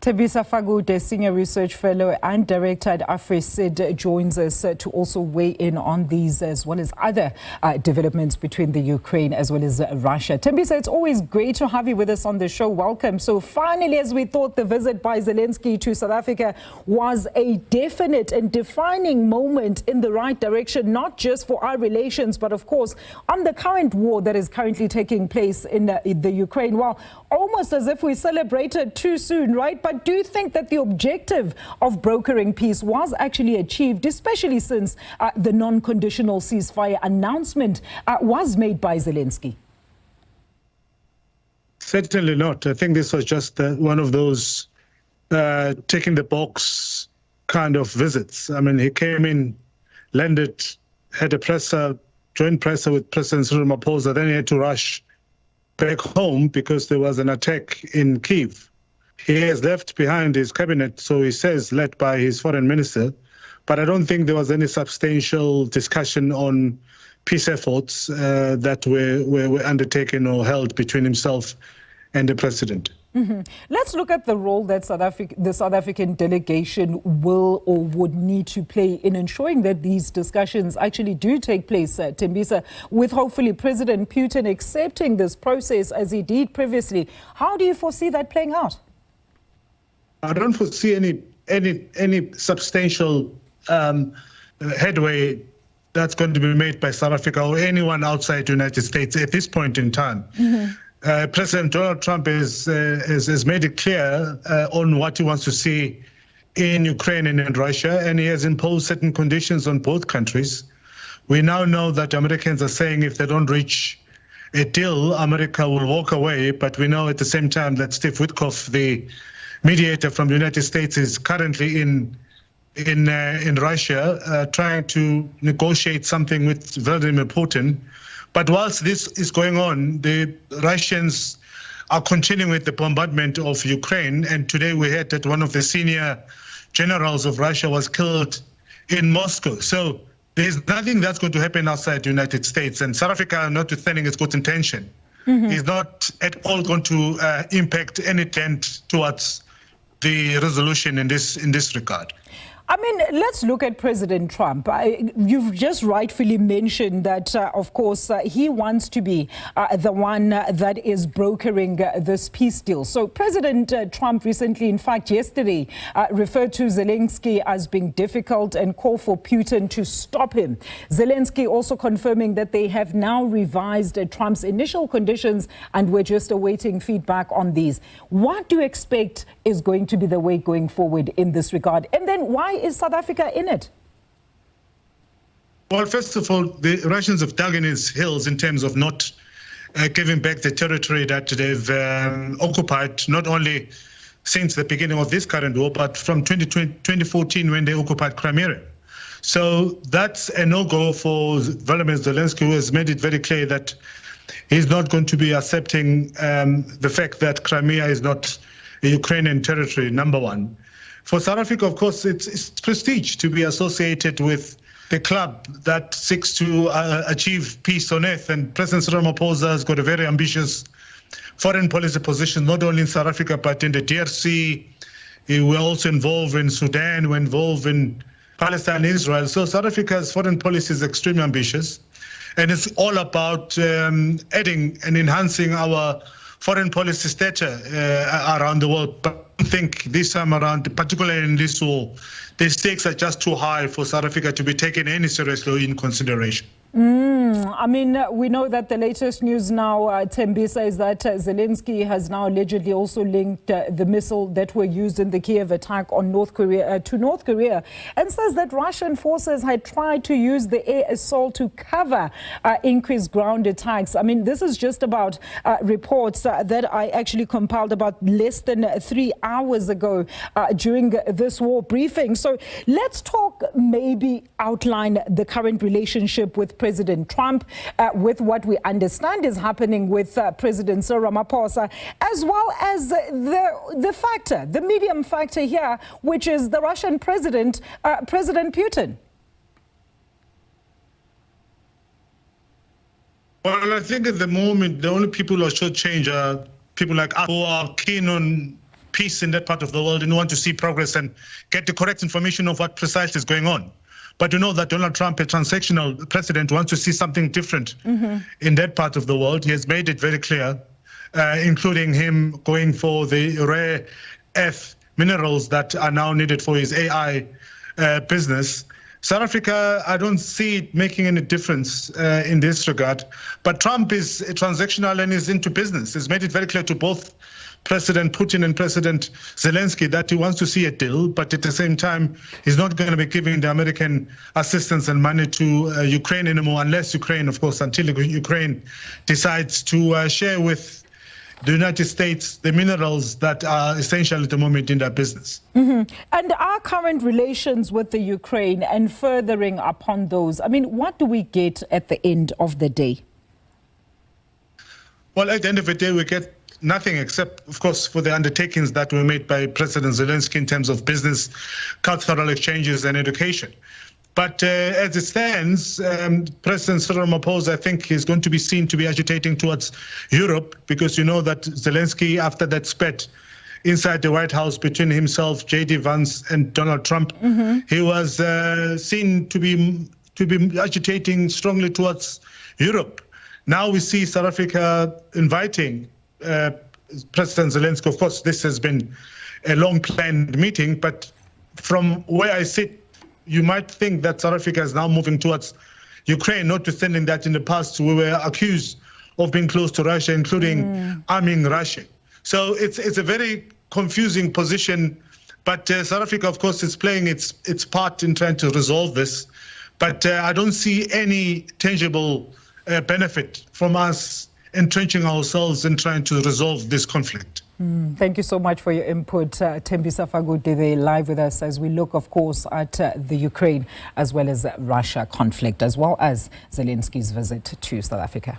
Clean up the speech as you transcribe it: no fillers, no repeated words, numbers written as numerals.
Thembisa Fakude, Senior Research Fellow and Director at Afrasid, joins us to also weigh in on these as well as other developments between the Ukraine as well as Russia. Thembisa, it's always great to have you with us on the show. Welcome. So finally, as we thought, the visit by Zelenskyy to South Africa was a definite and defining moment in the right direction, not just for our relations, but of course, on the current war that is currently taking place in the Ukraine. Well, almost as if we celebrated too soon, right? But do you think that the objective of brokering peace was actually achieved, especially since the non-conditional ceasefire announcement was made by Zelenskyy? Certainly not. I think this was just one of those ticking the box kind of visits. I mean, he came in, landed, had a joint presser with President Ramaphosa, then he had to rush back home because there was an attack in Kyiv. He has left behind his cabinet, so he says, led by his foreign minister. But I don't think there was any substantial discussion on peace efforts that were undertaken or held between himself and the president. Mm-hmm. Let's look at the role that the South African delegation will or would need to play in ensuring that these discussions actually do take place, Thembisa, with hopefully President Putin accepting this process as he did previously. How do you foresee that playing out? I don't foresee any substantial headway that's going to be made by South Africa or anyone outside the United States at this point in time. Mm-hmm. President Donald Trump has made it clear on what he wants to see in Ukraine and in Russia, and he has imposed certain conditions on both countries. We now know that Americans are saying if they don't reach a deal, America will walk away, but we know at the same time that Steve Witkoff, the mediator from the United States, is currently in Russia trying to negotiate something with Vladimir Putin. But whilst this is going on, the Russians are continuing with the bombardment of Ukraine. And today we heard that one of the senior generals of Russia was killed in Moscow. So there's nothing that's going to happen outside the United States. And South Africa, notwithstanding its good intention, is not at all going to impact any dent towards the resolution in this regard. I mean, let's look at President Trump. You've just rightfully mentioned that, of course, he wants to be the one that is brokering this peace deal. So President Trump recently, in fact, yesterday, referred to Zelenskyy as being difficult and called for Putin to stop him. Zelenskyy also confirming that they have now revised Trump's initial conditions and we're just awaiting feedback on these. What do you expect is going to be the way going forward in this regard? And then why is South Africa in it? Well, first of all, the Russians have dug in his heels in terms of not giving back the territory that they've occupied, not only since the beginning of this current war, but from 2014 when they occupied Crimea. So that's a no-go for Vladimir Zelenskyy, who has made it very clear that he's not going to be accepting the fact that Crimea is not a Ukrainian territory, number one. For South Africa, of course, it's prestige to be associated with the club that seeks to achieve peace on earth. And President Ramaphosa has got a very ambitious foreign policy position, not only in South Africa, but in the DRC. We're also involved in Sudan, we're involved in Palestine, Israel. So South Africa's foreign policy is extremely ambitious. And it's all about adding and enhancing our foreign policy stature around the world. But I think this time around, particularly in this war, the stakes are just too high for South Africa to be taken any seriously in consideration. I mean, we know that the latest news now, Thembisa, is that Zelenskyy has now allegedly also linked the missile that were used in the Kiev attack on North Korea to North Korea, and says that Russian forces had tried to use the air assault to cover increased ground attacks. I mean, this is just about reports that I actually compiled about less than 3 hours ago during this war briefing. So let's talk, maybe outline the current relationship with President Trump, with what we understand is happening with President Ramaphosa, as well as the medium factor here, which is the Russian president, President Putin. Well, I think at the moment, the only people who are shortchanged are people like us who are keen on peace in that part of the world and want to see progress and get the correct information of what precisely is going on. But you know that Donald Trump, a transactional president, wants to see something different in that part of the world. He has made it very clear, including him going for the rare earth minerals that are now needed for his AI business. South Africa, I don't see it making any difference in this regard. But Trump is transactional and is into business. He's made it very clear to both President Putin and President Zelenskyy that he wants to see a deal, but at the same time, he's not going to be giving the American assistance and money to Ukraine anymore, unless Ukraine, of course, until Ukraine decides to share with the United States the minerals that are essential at the moment in their business. And our current relations with the Ukraine and furthering upon those, I mean, what do we get at the end of the day? Well, at the end of the day, we get nothing except, of course, for the undertakings that were made by President Zelenskyy in terms of business, cultural exchanges and education. But as it stands, President Cyril Ramaphosa, I think, is going to be seen to be agitating towards Europe, because you know that Zelenskyy, after that spat inside the White House between himself, J.D. Vance and Donald Trump, he was seen to be agitating strongly towards Europe. Now we see South Africa inviting President Zelenskyy. Of course, this has been a long-planned meeting, but from where I sit, you might think that South Africa is now moving towards Ukraine, notwithstanding that in the past we were accused of being close to Russia, including arming Russia. So it's a very confusing position, but South Africa, of course, is playing its part in trying to resolve this. But I don't see any tangible benefit from us entrenching ourselves and trying to resolve this conflict. Thank you so much for your input. Thembisa Fakude, they're live with us as we look, of course, at the Ukraine as well as Russia conflict, as well as Zelenskyy's visit to South Africa.